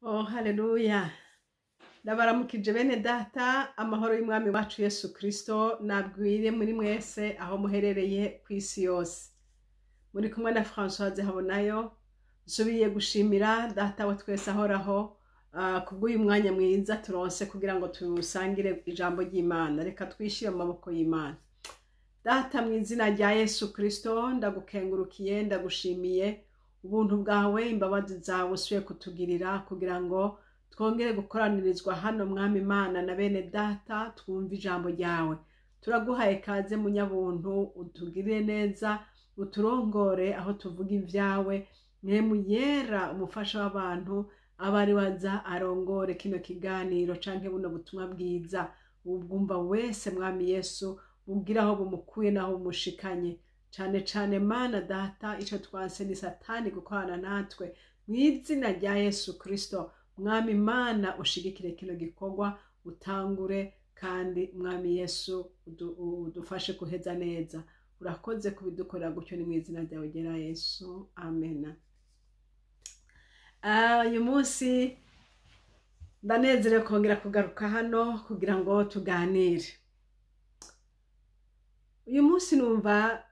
Oh, haleluya. Ndabaramukije bene data, amahoro y'umwami wacu Yesu Kristo nabwire muri mwese aho muherereye kw'isi yose. Muri kumwe na Françoise Habonayo, nsubiye gushimira data wa twese ahoraho kubw'uyu mwanya mwiza turonse kugira ngo tusangire ijambo ry'Imana. Reka twishire mu maboko y'Imana. Data, mu izina rya Yesu Kristo ndagukengurukiye, ndagushimiye ubuntu bwawe, imbabazi zawe usuye kutugirira kugira ngo twongere gukoranirizwa hano mwami Imana na bene data twumva ijambo ryawe. Turaguhaye kaze munyabuntu, utugirire neza, uturongore aho tuvuga ivyawe. Mwemu yera umufasha w'abantu abari waza arongore kino kiganiro canke buno butumwa bwiza, ubwumva wese mwami Yesu bubwira aho bumukuye naho bumushikanye. Cane cane Mana data, ico twanse ni Satani gukorana natwe. Mw'izina rya Yesu Kristo mwami Imana ushigikire kino gikorwa, utangure kandi mwami Yesu udufashe kuheza neza. Urakoze kubidukorera gutyo, ni mw'izina ryawe ryera Yesu, amen. Uyu munsi ndanezerewe kongera kugaruka hano kugira ngo tuganire. Uyu munsi numva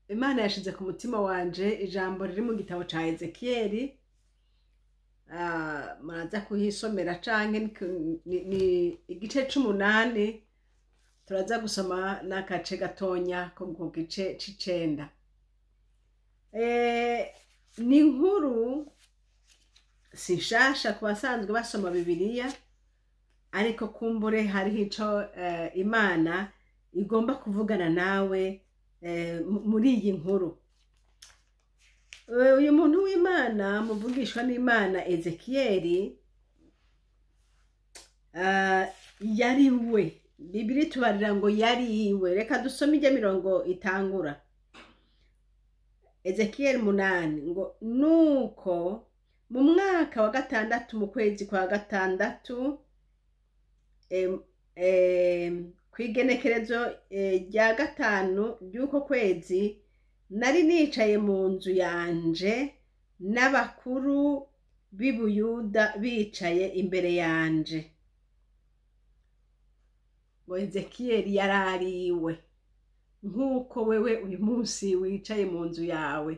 Imana yashize ku mutima wanje ijambo riri mu gitabo ca Ezekiyeli. Muraza kuhisomera canke ni igice c'8, turaza gusoma n'akace gatonya ko mu gice c'9. Ni inkuru sinshasha ku basanzwe basoma Bibiliya, ariko kumbure hariho ico Imana igomba kuvugana nawe muri iyi nkuru. Uyu muntu w'Imana, muvugishwa n'Imana Ezekiyeli, yari we. Bibiri tubarira ngo yari iwe. Reka dusome ijya mirongo itangura. Ezekiyeli 8 ngo nuko mu mwaka wa 6 mu kwezi kwa 6 kwigenekerezo rya 5 ry'uko kwezi, nari nicaye mu nzu yanje n'abakuru b'i Buyuda bicaye imbere yanje. Ngo Ezekiyeli yarariwe nk'uko wewe uyu munsi wicaye mu nzu yawe,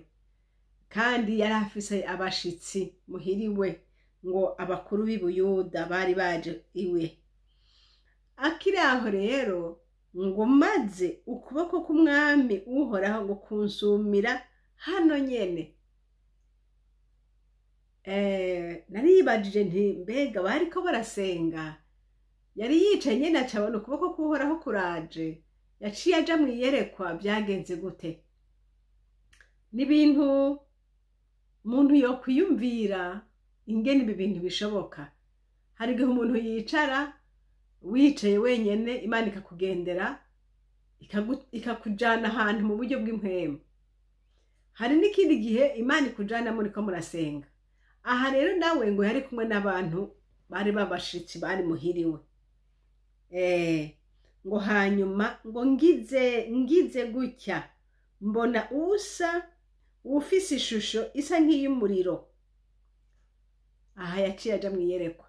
kandi yari afise abashitsi muhiriwe, ngo abakuru b'i Buyuda bari baje iwe. Akiri aho rero, ngo maze ukuboko k'umwami uhoraho ngo kunsumira hano nyene. Naribajije nti mbega bariko barasenga? Yari yicaye nyene acabona ukuboko k'uhoraho kuraje, yaciye aja mwiyerekwa. Byagenze gute? N'ibintu umuntu yokwiyumvira ingene ibi bintu bishoboka. Hari igihe umuntu yicara wicaye wenyene, Imana ikakugendera ikakujana ahantu mu buryo bw'impwemu. Hari n'ikindi gihe Imana ikujana muriko murasenga. Aha rero nawe ngo yari kumwe n'abantu bari babashitsi bari muhiriwe. Ngo hanyuma ngo ngize gutya mbona ufise ishusho isa nk'iy'umuriro. Aha yaciye aja mwiyerekwa.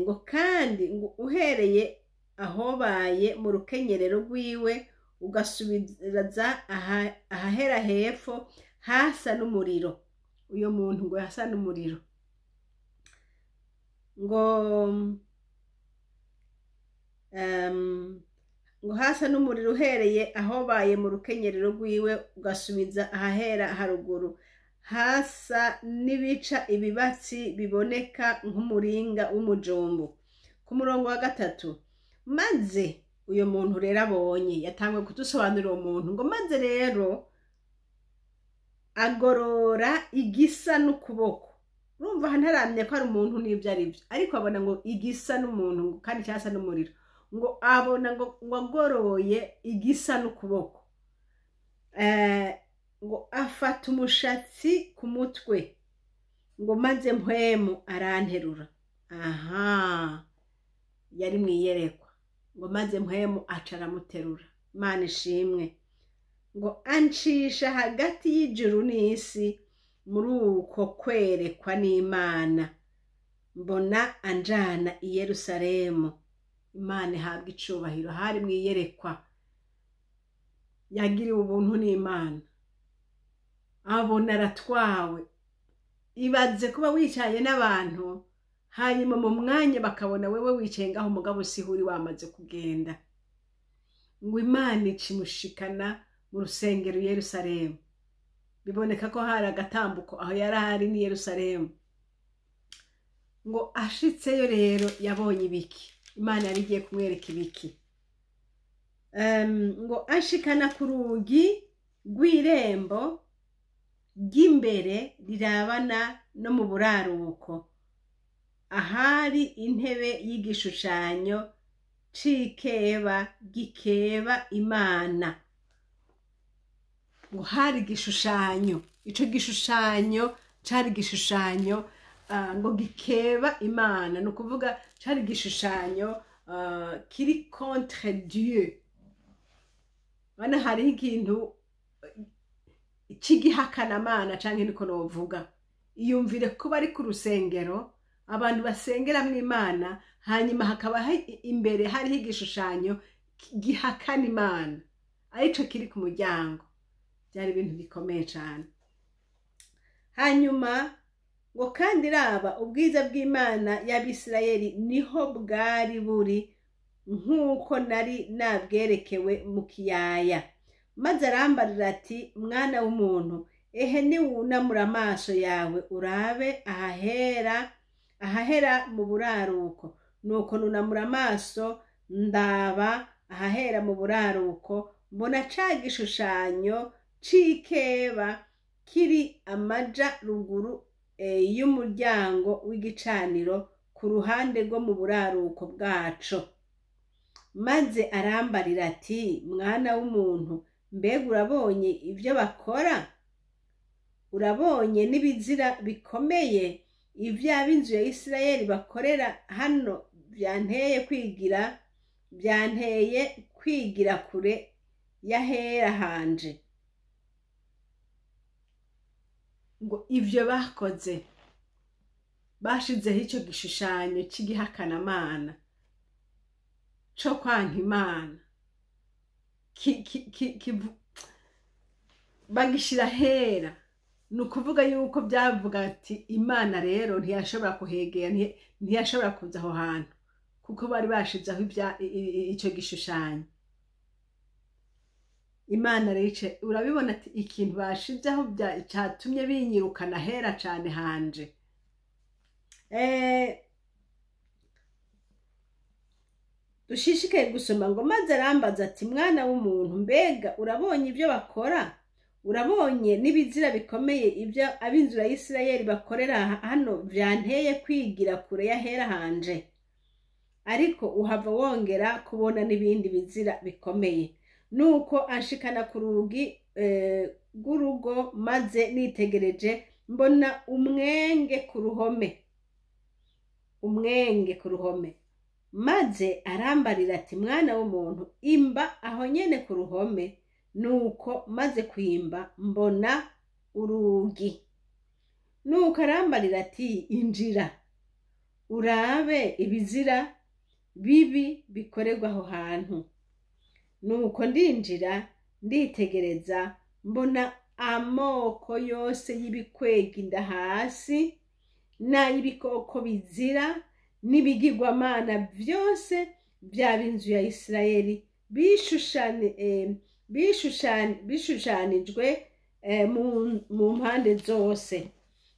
Ngo kandi ngo uhereye ahobaye mu rukenyerero rwiwe ugasubiza ahahera hepfo hasa n'umuriro. Uyo muntu ngo hasa n'umuriro. Ngo hasa n'umuriro uhereye ahobaye mu rukenyerero rwiwe ugasubiza ahahera haruguru, hasa n'ibica ibibatsi biboneka nk'umuringa w'umujumbu. Ku murongo wa 3, maze uyo muntu rero abonye, yatangwe kudusobanurira uwo muntu, ngo maze rero agorora igisa n'ukuboko. Urumva hanaramye ko ari umuntu n'ibyo ari byo, ariko abona ngo igisa n'umuntu kandi cyasa n'umuriro. Ngo abona ngo agoroye igisa n'ukuboko. Ngo afata umushatsi ku mutwe, ngo maze mpwemu aranterura. Aha, yari mwiyerekwa. Ngo maze mpwemu aca aramuterura. Imana ishimwe. Ngo ancisha hagati y'ijuru n'isi, muri uko kwerekwa n'Imana mbona anjana i Yerusalemu. Imana ihabwa icubahiro. Hari mu iyerekwa yagiriwe ubuntu n'Imana, abona aratwawe. Ibaze kuba wicaye n'abantu hanyuma mu mwanya bakabona wewe wicaye ngaho umugabo sihuri wamaze kugenda. Ngo Imana ikimushikana mu rusengero i Yerusalemu. Biboneka ko hari agatambuko aho yari ari ni Yerusalemu. Ngo ashitseyo rero yabonye ibiki. Imana yari igiye kumwereka ibiki. Ngo ashikana ku rugi rw'irembo ry'imbere rirabana no mu buraruko, ahari intebe y'igishushanyo c'ikeba gikeba Imana. Ngo hari igishushanyo, ico gishushanyo cari igishushanyo ngo gikeba Imana, ni ukuvuga cari igishushanyo kiri contre Dieu. Bana hariho ikintu cy'igihakanamana canke niko novuga. Iyumvire kuba ari ku rusengero abantu basengeramwo Imana, hanyuma hakaba imbere hariho igishushanyo gihakana Imana, arico kiri ku muryango. Byari ibintu bikomeye cane. Hanyuma ngo kandi raba ubwiza bw'Imana y'Abisirayeli niho bwari buri nk'uko nari nabwerekewe mu kiyaya. Maze arambarira ati mwana w'umuntu, ehe niwunamura amaso yawe urabe ahahera mu buraruko. Nuko nunamura amaso ndaba ahahera mu buraruko, mbona ca gishushanyo c'ikeba kiri amaja ruguru y'umuryango w'igicaniro ku ruhande rwo mu buraruko bwaco. Maze arambarira ati mwana w'umuntu, mbega urabonye ibyo bakora? Urabonye n'ibizira bikomeye ibyo ab'inzu ya Isirayeli bakorera hano? Byanteye kwigira kure y'ahera hanje. Ngo ivyo bakoze, bashizeho ico gishushanyo cy'igihakanamana co kwanka Imana, bagishira hera. Ni ukuvuga yuko byavuga ati Imana rero ntiyashobora kuhegera, ntiyashobora kuza aho hantu, kuko bari bashizeho ico gishushanyo. Imana rero urabibona ati ikintu bashizeho cyatumye binyirukana hera cane hanje. Dushishikaye gusoma ngo maze arambaza ati mwana w'umuntu, mbega urabonye ibyo bakora? Urabonye n'ibizira bikomeye ibyo ab'inzu ya Isirayeli bakorera hano? Byanteye kwigira kure y'ahera hanje. Ariko uhava wongera kubona n'ibindi bizira bikomeye. Nuko anshikana ku rugi rw'urugo, maze nitegereje mbona umwenge ku ruhome. Maze arambarira ati mwana w'umuntu, imba aho nyene ku ruhome. Nuko maze kwimba mbona urugi. Nuko arambarira ati injira urabe ibizira bibi bikorerwa aho hantu. Nuko ndinjira nditegereza, mbona amoko yose y'ibikwega inda hasi n'ay'ibikoko bizira n'ibigirwamana byose by'ab'inzu ya Isirayeli bishushanijwe mu mpande zose.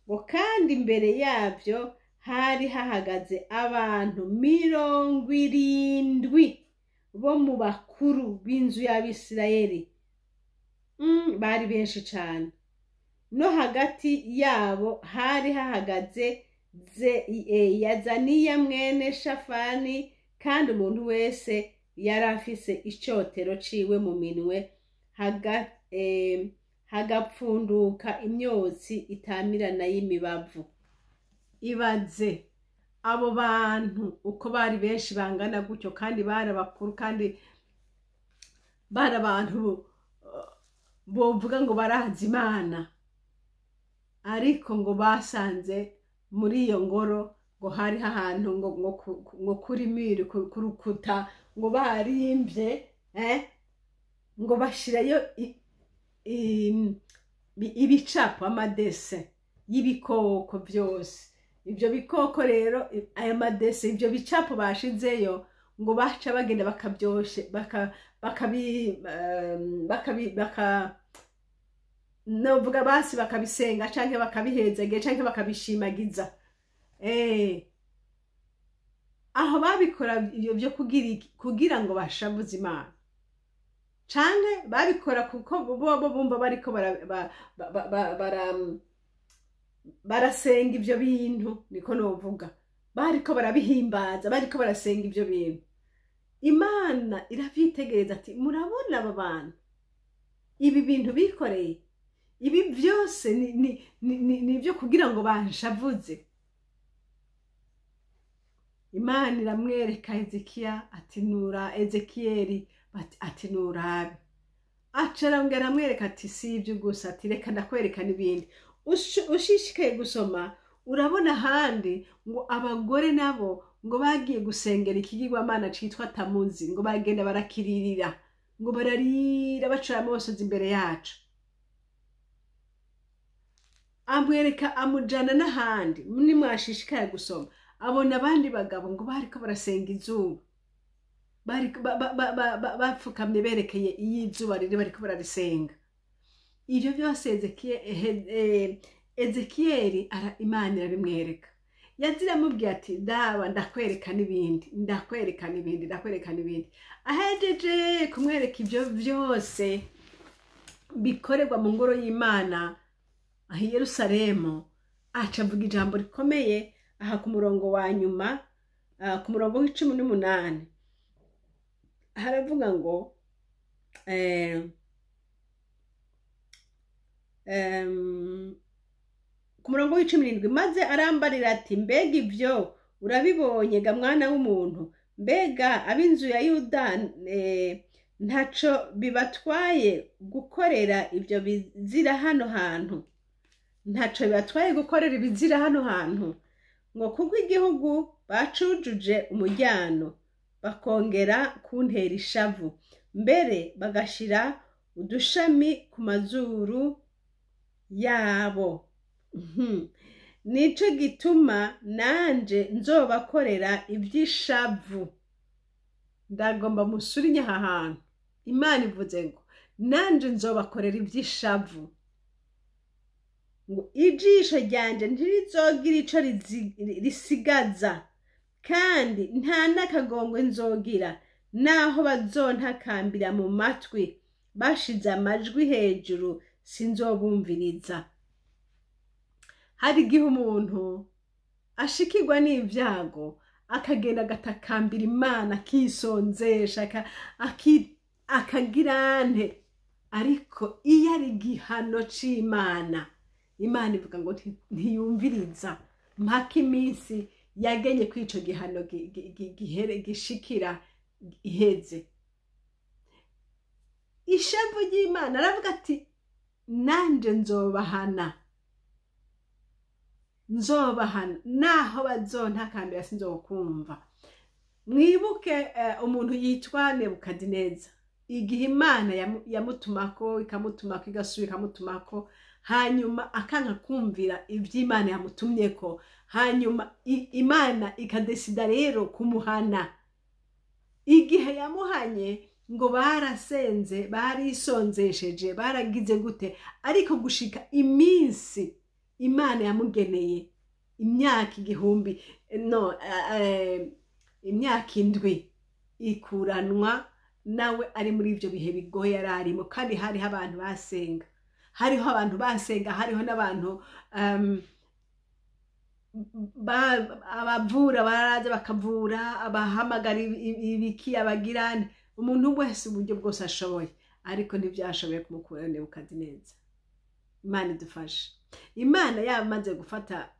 Ngo kandi imbere yabyo hari hahagaze abantu 70 bo mu bakuru b'inzu y'Abisirayeli. Bari benshi cyane. No hagati yabo hari hahagaze Yazaniya mwene Shafani, kandi umuntu wese yari afise icotero ciwe mu minwe, hagapfunduka imyotsi itamirana y'imibavu. Ibaze abo bantu uko bari benshi bangana gutyo, kandi bari abakuru, kandi bari abantu bovuga ngo barazi Imana. ariko ngo basanze muri iyo ngoro ngo hari ahantu ngo kuri miri ku rukuta ngo barimbye ngo bashirayo ibicapo amadese y'ibikoko byose. Ibyo bikoko rero aya madese ibyo bicapo bashizeyo ngo baca bagenda bakabyoshe novuga basi bakabisenga canke bakabihezage canke bakabishimagiza. Aho babikora ibyo byo kugira ngo bashabuze Imana, canke babikora kuko bo bumva bariko barasenga ibyo bintu, niko novuga, bariko barabihimbaza, bariko barasenga ibyo bintu. Imana iravyitegereza ati murabona aba bantu ibi bintu bikoreye, ibi byose ni byo kugira ngo banshavuze. Imana iramwereka Hezekiya ati Ezekiyeli ati nurabe. Acarongera amwereka ati si ibyo gusa, ati reka ndakwereka n'ibindi. Ushishikaye gusoma urabona ahandi ngo abagore nabo ngo bagiye gusengera ikigirwamana citwa Tamuzi, ngo bagenda barakiririra, ngo bararira bacura amosozi imbere yacu. Amwereka amujana n'ahandi, nimwashishikaye gusoma abona abandi bagabo ngo bariko barasenga izuba, bapfukamye berekeye iyizuba riri bariko bararisenga. Ibyo byose Ezekiyeli Imana irabimwereka. Yaziramubwiye ati daba ndakwereka n'ibindi, ndakwereka n'ibindi, ndakwereka n'ibindi. Ahejeje kumwereka ibyo byose bikorerwa mu ngoro y'Imana aho i Yerusalemu, aca avuga ijambo rikomeye aha ku murongo wa nyuma, ku murongo w'18 haravuga ngo ku murongo w'17, maze arambarira ati mbega ibyo urabibonye ga mwana w'umuntu? Mbega ab'inzu ya Yuda ntaco bibatwaye gukorera ibyo bizira hano hantu? Ntaco bibatwaye gukorera ibizira hano hantu? Ngo kubwo igihugu bacujuje umujyano, bakongera kuntera ishavu, mbere bagashira udushami ku mazuru yabo. Nico gituma nanje nzobakorera iby'ishavu. Ndagomba musurinye aha hantu. Imana ivuze ngo nanje nzobakorera iby'ishavu, ngo ijisho ryanje ntirizogira ico risigaza, kandi nta n'akagongwe nzogira, naho bazontakambira mu matwi bashize amajwi hejuru sinzobumviriza. Hari igihe umuntu ashikirwa n'ibyago akagenda agatakambira Imana, akisonzesha, akagirante, ariko iyo ari igihano c'Imana, Imana ivuga ngo ntiyumviriza mpaka iminsi yagenye kw'ico gihano gishikira iheze. Ishavu ry'Imana aravuga ati nanje nzobahana, naho bazontakambira sinzokumva. Mwibuke umuntu yitwa Nebukadineza, igihe Imana yamutumako, ikamutumako, igasubira ikamutumako, hanyuma akanka kumvira iby'Imana yamutumyeko, hanyuma Imana ikadesida rero kumuhana. Igihe yamuhanye ngo barasenze, barisonzesheje, baragize gute, ariko gushika iminsi Imana yamugeneye, imyaka 1000, imyaka 7 ikuranwa nawe ari muri ibyo bihe bigoye yararimo. Kandi hariho abantu basenga, hariho n'abantu abavura baraza bakavura, abahamagara ibiki, abagirane, umuntu wese uburyo bwose ashoboye, ariko ntibyashoboye kumukura Nebukadineza. Imana idufashe. Imana yamaze gufata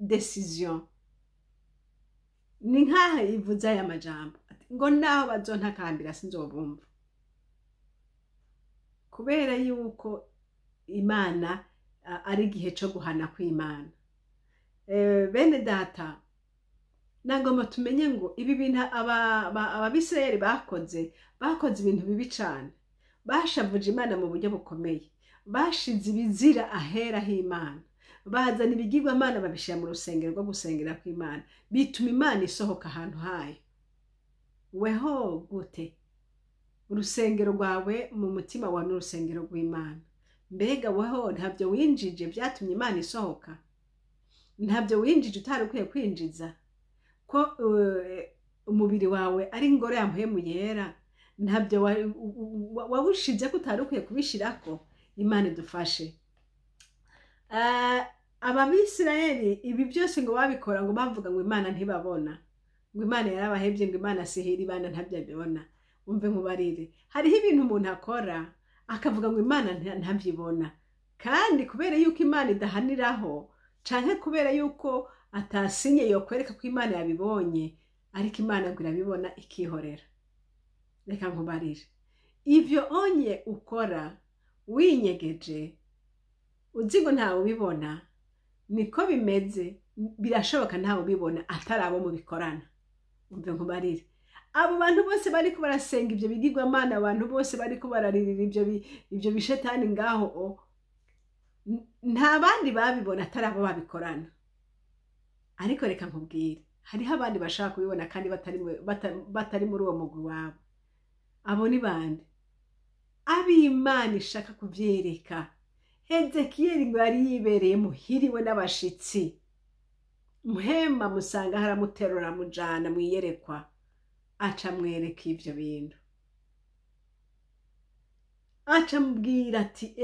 decision, ni nkaho ivuze aya majambo ngo naho bazontakambira sinzobumva, kubera yuko Imana ari igihe cyo guhana kw'Imana. Bene data, nagomba tumenye ngo ibi bintu ababisirayeli bakoze ibintu bibi cyane. Bashavuje Imana mu buryo bukomeye, bashize ibizira ahera h'Imana, bazana ibigirwamana babishyira mu rusengero rwo gusengera kw'Imana, bituma Imana isohoka ahantu hayo. Weho gute? Urusengero rwawe mu mutima wawe n'urusengero rw'Imana. Mbega weho ntabyo winjije byatumye Imana isohoka? Ntabyo winjije utari ukwiye kwinjiza? Ko umubiri wawe ari ingoro ya mpwemu yera, ntabyo wawushize ko utari ukwiye kubishirako? Imana idufashe. Ababisirayeli ibi byose ngo babikora ngo bavuga ngo Imana ntibabona, ngo Imana yarabahebye, ngo Imana sihira, Imana ntabyo abibona. Umve nkubarire, hariho ibintu umuntu akora akavuga ngo Imana ntabyibona, kandi kubera yuko Imana idahaniraho, canke kubera yuko atasinye yokwereka ko Imana yabibonye, ariko Imana ngo irabibona ikihorera. Reka nkubarire, ivyo onye ukora winyegeje uzi ngo ntawe ubibona, niko bimeze, birashoboka ntawe ubibona atari abo mubikorana. Umve nkubarire, abo bantu bose bariko barasenga ivyo bigirwamana, abantu bose bariko bararirira ivyo bishetani ngaho, nta bandi babibona atari abo babikorana. Ariko reka nkubwire, hariho abandi bashaka kubibona kandi batari muri uwo mugwi wabo. Abo ni bande? Ab'Imana ishaka kuvyereka. Hezekiyeli ngo yari yibereye muhiriwe n'abashitsi, muhema musanga haramuterura mujana mwiyerekwa, aca mwereka ivyo bintu, aca mubwira ati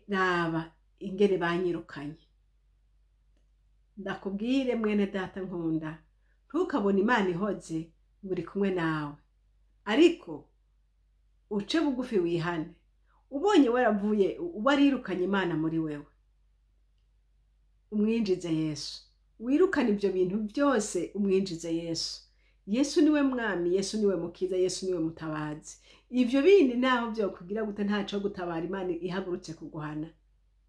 raba ingene banyirukanye. Ndakubwire mwene data nkunda, ntukabona Imana ihoze ngo iri kumwe nawe, ariko uce bugufi wihane. Ubonye warirukanye Imana muri wewe, umwinjize Yesu. Wirukane ibyo bintu byose, umwinjize Yesu. Yesu niwe mwami, Yesu niwe mukiza, Yesu niwe mutabazi. Ivyo bindi naho byo kugira gute ntaco gutabara Imana ihagurutse kuguhana.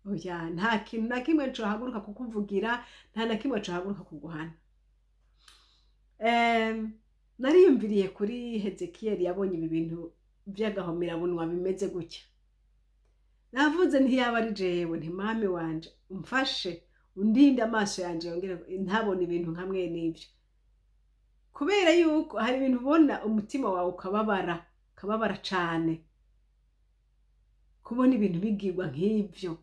Oya, nta kintu na kimwe cyo haguruka kukuvugira, nta na kimwe cyo haguruka kuguhana. Nariyumviriye kuri Hezekiyeli yabonye ibi bintu by'agahomerabunwa bimeze gutya. Navuze ntiyaba ari jewe, nti mami wanje umfashe undinde amaso yanje yongere ntabone ibintu nkamwe n'ibyo. Kubera yuko hari ibintu ubona umutima wawe ukababara cyane, kubona ibintu bigirwa nk'ibyo.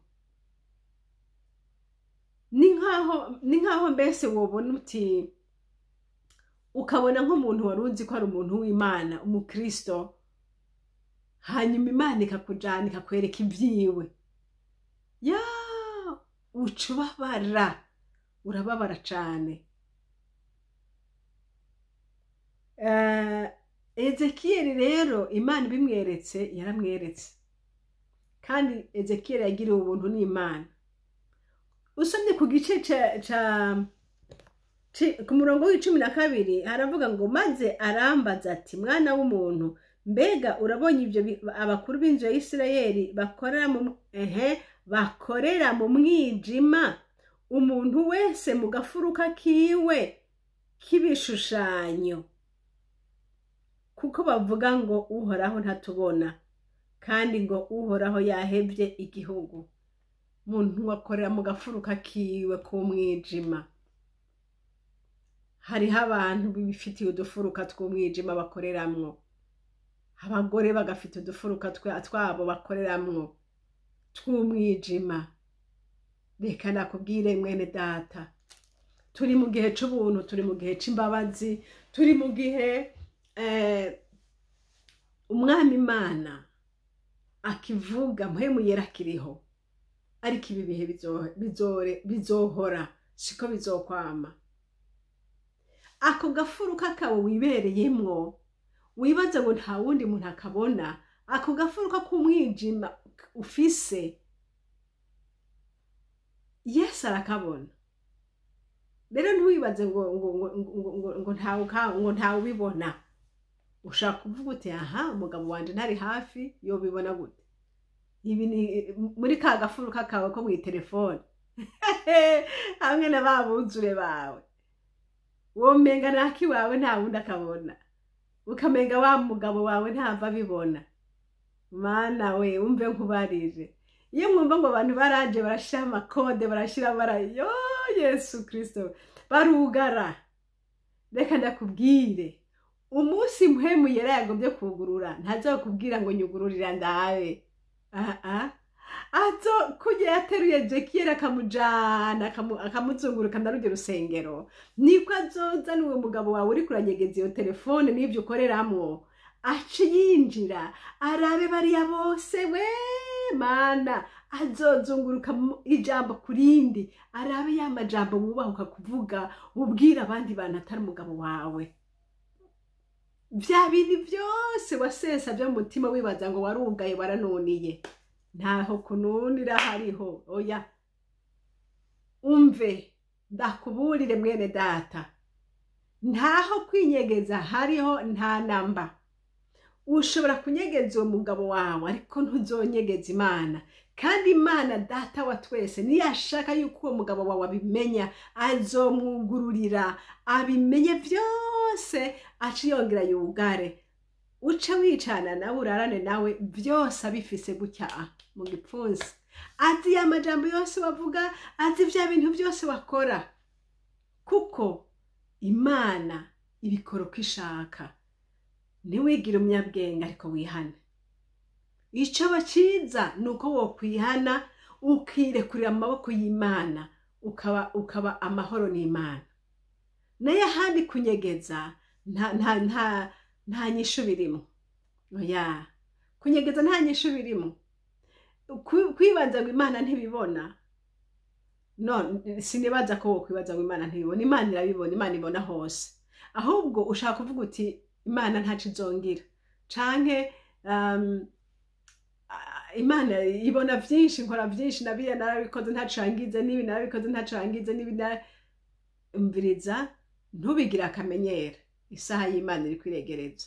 Ni nkaho mbese wobona uti, ukabona nk'umuntu waruzi ko ari umuntu w'Imana, umukristo, hanyuma Imana ikakujana ikakwereka ibyiwe. Ya ucubabara, urababara cyane. Hezekiyeli rero Imana ibimweretse yaramweretse, kandi Hezekiyeli yagiriwe ubuntu n'Imana. Usomye ku gice ku murongo w'12 haravuga ngo maze arambaza ati, mwana w'umuntu, mbega urabonye ibyo abakuru b'inzu ya Isirayeli bakorera mu mwijima, umuntu wese mu gafuruka kiwe k'ibishushanyo, kuko bavuga ngo Uhoraho ntatubona, kandi ngo Uhoraho yahebye igihugu. Umuntu wakorera mu gafuruka kiwe k'umwijima. Hariho abantu bifitiye udufuruka tw'umwijima bakoreramwo, abagore bagafite udufuruka twabo bakoreramwo tw'umwijima. Reka nakubwire mwene data, turi mu gihe c'ubuntu, turi mu gihe c'imbabazi, turi mu gihe umwami Imana akivuga mpwemu yera kiriho. Ariko ibi bihe bizohora, siko bizokwama. Ako gafuruka kawe wibereyemwo, wibaza ngo nta wundi muntu akabona, ako gafuruka k'umwijima ufise, Yesu arakabona. Rero ntiwibaze ngo ntawe ubibona. Ushaka kuvuga uti, aha umugabo wanje ntari hafi, yobibona gute? ibi ni muri ka gafuruka kawe ko mu telefone hamwe na babuzure bawe womenga naki wawe nta wundi akabona ukamenga wa mugabo wawe ntava bibona mana we umve nkubarije iyo mwumva ngo abantu baraje barashira amakode barashira barayo Yesu Kristo barugara reka ndakubwire umunsi mpemu yera yagobye kugurura ntazokubwira ngo nyugururira ndabe azo kujya yateruye Jekiel akamujana akamuzunguruka ndaruge rusengero niko azoza niwe mugabo wawe uri kuranyegeza iyo telefone n'ibyo ukoreramo aci yinjira arabe bariya bose we mana azozunguruka ijambo kurindi arabe ya majambo wubahuka kuvuga ubwira abandi bantu atari umugabo wawe vya bintu byose wasesa byo mutima wibaza ngo warugaye waranoniye ntaho kununira hariho oya umve ndakuburire mwene data ntaho kwinyegeza hariho nta namba ushobora kunyegeza uwo mugabo wawe ariko ntuzonyegeza Imana kandi Imana data wa twese niyashaka yuko uwo mugabo wawe abimenya azomwugururira abimenye byose aciyongera yugare uce wicana nawe urarane nawe byose abifise gutya mu gipfunsi azi ya majambo yose bavuga azi vya bintu byose bakora kuko Imana ibikora uko ishaka ntiwigire umunyabwenge ariko wihane icyo baciza nuko wo kwihana ukirekurira amaboko y'Imana ukaba amahoro n'Imana naye handi kunyegeza nta nyishu birimo oya kunyegeza nta nyishu birimo kwibaza ngo Imana ntibibona no sinibaza ko wo kwibaza ngo Imana ntibibona Imana irabibona Imana ibona hose ahubwo ushaka kuvuga uti Imana ntaco izongira canke Imana ibona byinshi nkora byinshi nabiye narabikoze ntacangize nibi narabikoze ntacangize nibi umviriza ntubigira akamenyera isaha y'Imana iri kwiregereza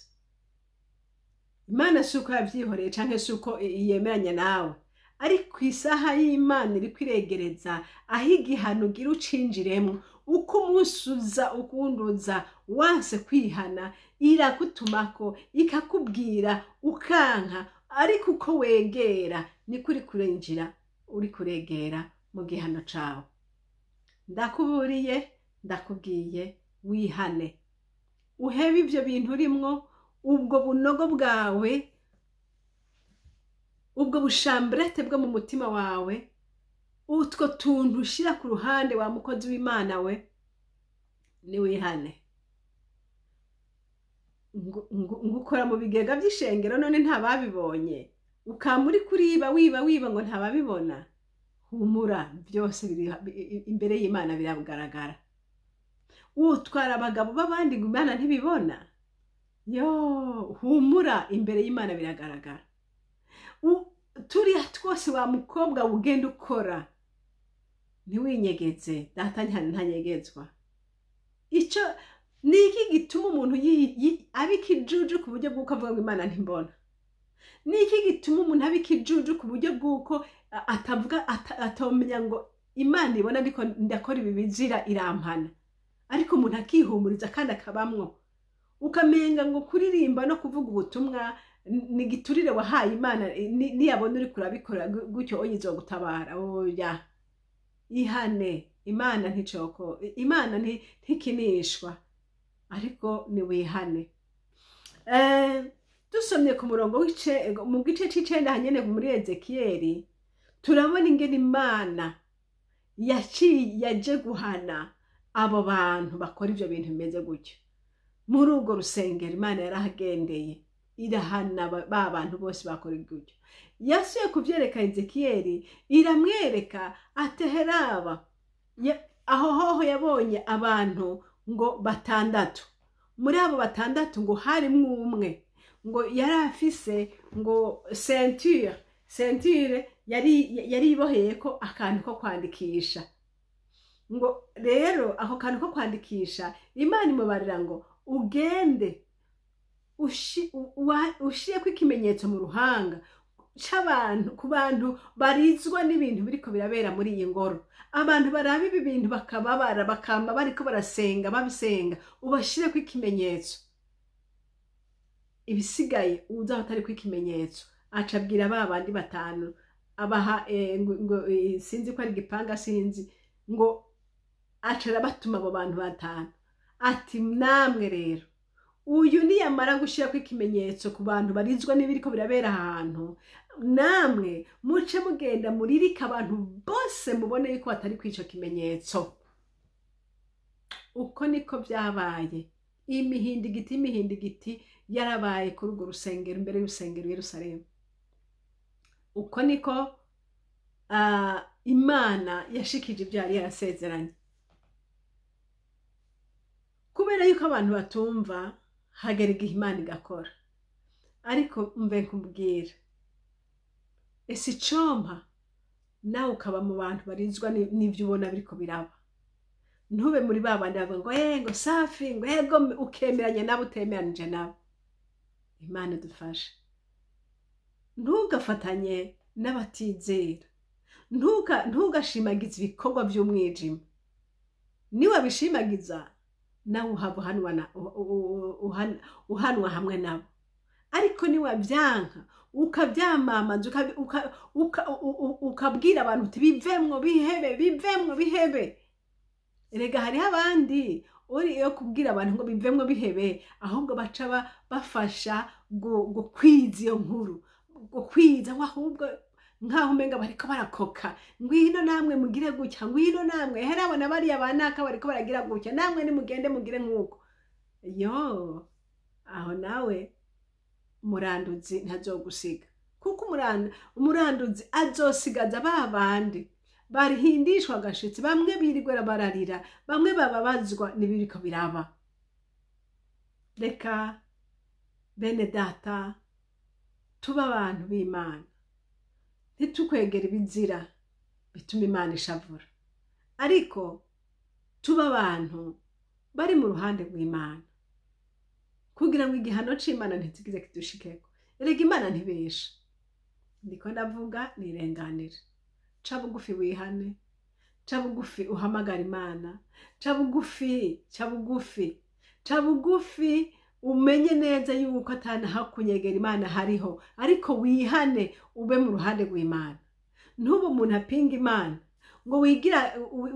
Imana suko yavyihoreye canke suko yemeranya nawe ariko isaha y'Imana iri kwiregereza aho igihano gira ucinjiremo uko umunsuza ukunduza wanse kwihana irakutumako ikakubwira ukanka ariko uko wegera niko uri kurenjira uri kuregera mu gihano cawe ndakuburiye ndakubwiye wihane uhebe ivyo bintu urimwo ubwo bunogo bwawe ubwo bushambrete bwo mu mutima wawe utwo tuntu ushira ku ruhande wa mukozi w'Imana we ni wihane ngukora mu bigega by'ishengero none ntababibonye ukamuri kuriba wiba ngo ntababibona humura byose biri imbere y'Imana birabugaragara utwara abagabo babandi ngo Imana ntibibona yo humura imbere y'Imana biragaragara turiya twose wa mukobwa ugenda ukora ntiwinyegeze data ntanyegezwa icyo niki gituma umuntu abikijuju ku buryo bw'uko avuga ngo Imana ntimbona niki gituma umuntu abikijuju ku buryo bw'uko atavuga atomenya ngo Imana ibona ariko ndakora ibi bizira irampana ariko umuntu akihumuriza kandi akabamwo ukamenga ngo kuririmba no kuvuga ubutumwa ni giturire wahaye Imana niyabona uri kurabikora gutyo oyizo gutabara oya ihane Imana nticoko Imana ntikinishwa ariko ni wihane dusomye ku murongo mu gice c'icenda hanyene muri Ezekiel turabona ingene Imana yaje guhana abo bantu bakora ivyo bintu bimeze gutyo muri urwo rusengero Imana yarahagendeye irahana ba bantu bose bakora gutyo yasuye kuvyereka Ezekiel iramwereka ateheraba aho hoho yabonye abantu ngo batandatu muri abo batandatu ngo harimwo umwe ngo yari afise ngo ceinture yari iboheye ko akantu ko kwandikisha ngo rero ako kantu ko kwandikisha Imana imubarira ngo ugende ushiye ko ikimenyetso mu ruhanga c'abantu, ku bantu barizwa n'ibintu biriko birabera muri iyi ngoro. Abantu baraba ibi bintu bakababara, bakamba bariko barasenga, babisenga, ubashireko ikimenyetso. Ibisigaye uzaho atariko ikimenyetso, aca abwira ba bandi batanu, abaha ngo sinzi ko ari igipanga, sinzi, ngo aca arabatuma abo bantu batanu, ati namwe rero uyu niyamara gushirako ikimenyetso ku bantu barizwa n'ibiriko birabera ahantu, namwe muce mugenda muririka abantu bose mubone yuko batari kwico kimenyetso. Uko niko vyabaye. Imihindigiti yarabaye kuri urwo rusengero, imbere y'urusengero i Yerusalemu. Uko niko Imana yashikije ibyo yari yarasezeranye. Kubera yuko abantu batumva, hagera igihe Imana igakora. Ariko mbe nkubwira, ese icompa nawe ukaba mu bantu barizwa n'ivyo ubona biriko biraba. Ntube muri babandi bavuga ngo ngo safi, ngo ego ukemeranya nabo utemeranije nabo. Imana dufashe. Ntugafatanye n'abatizera. Ntugashimagiza ibikorwa by'umwijima. Niwe bishimagiza, nawe uhanwa hamwe nabo. Ariko niwe byanka, ukabyamamaza, ukabwira abantu uti bivemwo bihebe. Erega hariho abandi uri yo kubwira abantu ngo bivemwo bihebe, ahubwo baca bafasha gukwiza iyo nkuru, gukwiza ahubwo nkaho umenga bariko barakoka, ngwino namwe mugire gutya, ngwino namwe herabona bariya banaka bariko baragira gutya, namwe nimugende mugire nk'uko. Yo, aho nawe umuranduzi ntazogusiga, kuko umuranduzi azosigaza ba bandi barihindishwa agashitsi, bamwe birirwa bararira, bamwe bababazwa n'ibiriko biraba. Reka bene data tuba abantu b'Imana, ntitukwegera ibizira bituma Imana ishavura, ariko tuba abantu bari mu ruhande rw'Imana, kugira ngo igihano c'Imana ntikize kidushikeko. Erega Imana ntibesha. Ndiko ndavuga nirenganire. Ca bugufi wihane, ca bugufi uhamagara Imana, ca bugufi umenye neza yuko atana hakunyegera Imana hariho, ariko wihane ube mu ruhande rw'Imana. Ntube umuntu apinga Imana ngo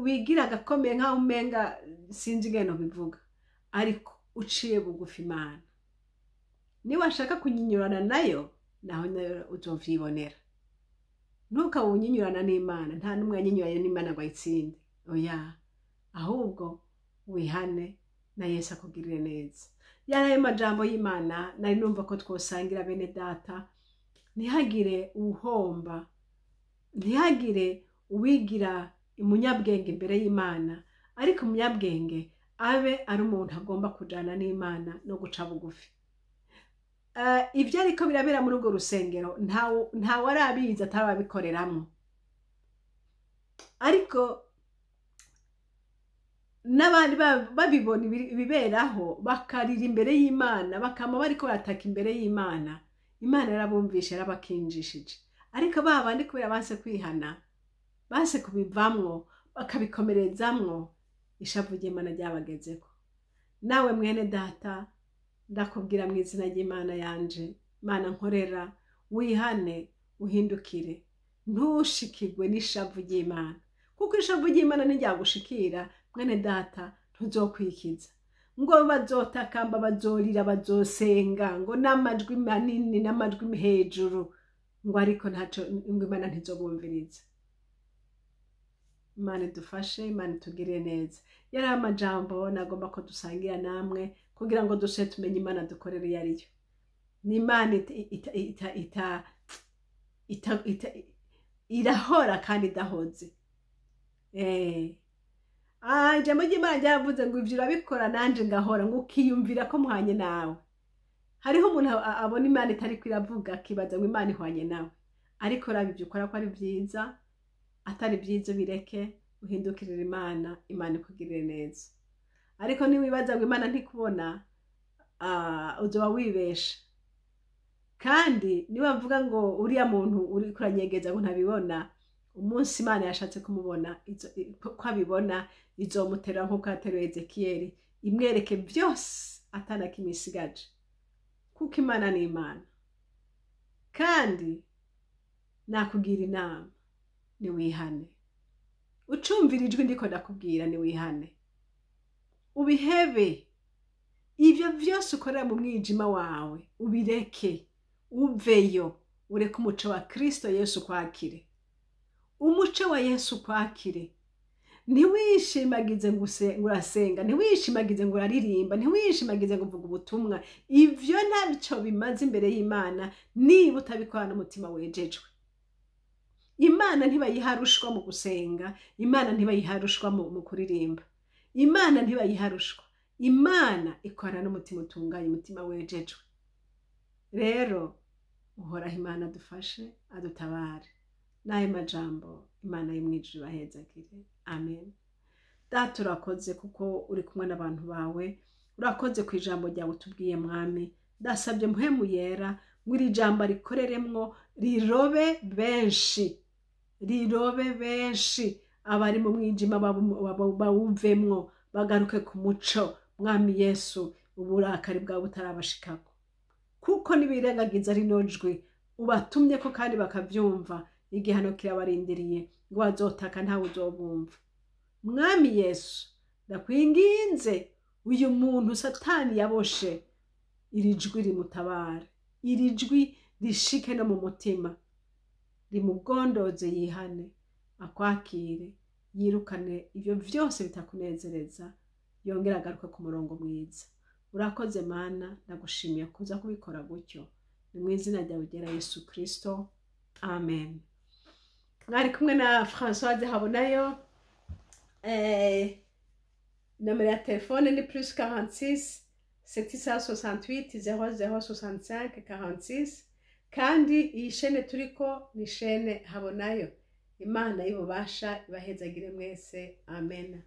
wigira agakomeye nkaho umenga sinzi ingene bivuga, ariko uciye bugufi Imana. Niba ashaka kunyinyurana nayo, naho nayo uzovyibonera. Ntukawunyinyurana n'Imana, nta n'umwe yanyinyuranye n'Imana ngo ayitsinde. Oya, ahubwo wihane na Yesu akugirire neza. Yaraye majambo y'Imana nari numva ko twosangira bene data. Ntihagire uhomba, ntihagire uwigira umunyabwenge imbere y'Imana, ariko umunyabwenge abe ari umuntu agomba kujana n'Imana no guca bugufi. Ibyo ariko birabera muri urwo rusengero nta warabizi atarabikoreramwo, ariko n'abandi babibona ibiberaho bakarira imbere y'Imana, bakama bariko barataka imbere y'Imana. Imana yarabumvishe, yarabakinjishije, ariko babandi kubera banse kwihana, banse kubivamwo, bakabikomerezamwo, ishavu ry'Imana ryabagezeko. Nawe mwene data ndakubwira mu izina ry'Imana yanje, Mana nkorera, wihane uhindukire, ntushikirwe n'ishavu ry'Imana, kuko ishavu ry'Imana ntiryagushikira mwene data ntuzokwikiza. Ngo bazotakamba, bazorira, bazosenga, ngo n'amajwi manini n'amajwi hejuru, ngo ariko ntaco Imana ntizobumviriza. Imana dufashe, Imana tugirire neza. Yari amajambo nagomba ko dusangira namwe, kugira ngo dushe tumenye Imana dukorera iyo ariyo. Ni Imana irahora kandi idahoze. Ijambo ry'Imana ryavuze ngo ivyo urabikora nanje ngahora, ngo ukiyumvira ko muhanye nawe. Hariho umuntu abona Imana itariko iravuga akibaza ngo Imana ihwanye nawe, ariko raba ivyo ukora ko ari vyiza, atari vyiza bireke, uhindukirira Imana, Imana ikugirire neza. Ariko niwibaza ngo Imana ntikubona, uzoba wibesha. kandi niba bavuga ngo uriya muntu uri kuranyegeza ngo ntabibona, umunsi Imana yashatse kumubona ko abibona, izomutera nk'uko yateruye Ezekiyeli, imwereke byose atana kimwe isigaje, kuko Imana ni Imana. Kandi nakugira inama, ni wihane. Ucumvira ijwi ndiko ndakubwira, ni wihane, ubihebe. Ivyo vyose ukorera mu mwijima wawe ubireke, uveyo, ureke umuco wa Kristo Yesu kwakire. Umuco wa Yesu kwakire. Ntiwishimagize ngo urasenga, ntiwishimagize ngo uraririmba, ntiwishimagize ngo uvuga ubutumwa. Ivyo ntabyo bimaze imbere y'Imana niba utabikorana umutima wejejwe. Imana ntibayiharushwa mu gusenga, Imana ntibayiharushwa mu kuririmba, Imana ntibayiharushwa. Imana ikorana n'umutima utunganye, umutima wejejwe. Rero uhoraho Imana adufashe, adutabare. N'ayo majambo Imana y'imwijuru ibahezagire. Amen. Data urakoze kuko uri kumwe n'abantu bawe, urakoze ku ijambo ryawe utubwiye Mwami. Ndasabye mpwemu yera ngo iri jambo rikoreremwo, rirobe benshi, rirobe benshi, abari mu mwijima bawuvemwo, bagaruke ku muco. Mwami Yesu, uburakari bwawe butarabashikako, kuko nibirengagiza rino jwi ubatumye ko kandi bakavyumva, igihano kirabarindiriye ngo bazotaka ntawe uzobumva. Mwami Yesu, ndakwinginze uyu muntu Satani yaboshe, iri jwi rimutabare, iri jwi rishike no mu mutima, rimugondoze, yihane, akwakire, yirukane ivyo vyose bitakunezereza, yongera agaruka ku murongo mwiza. Urakoze Mana, ndagushimiye kuza kubikora gutyo, ni mu izina ryawe ryera Yesu Kristo. Amen. Mwari kumwe na Françoise Habonayo. Nomero ya telefone ni +46 768 0065 46. Kandi iyi shene turiko ni shene Habonayo. Imana y'ububasha ibahezagire mwese. Amen.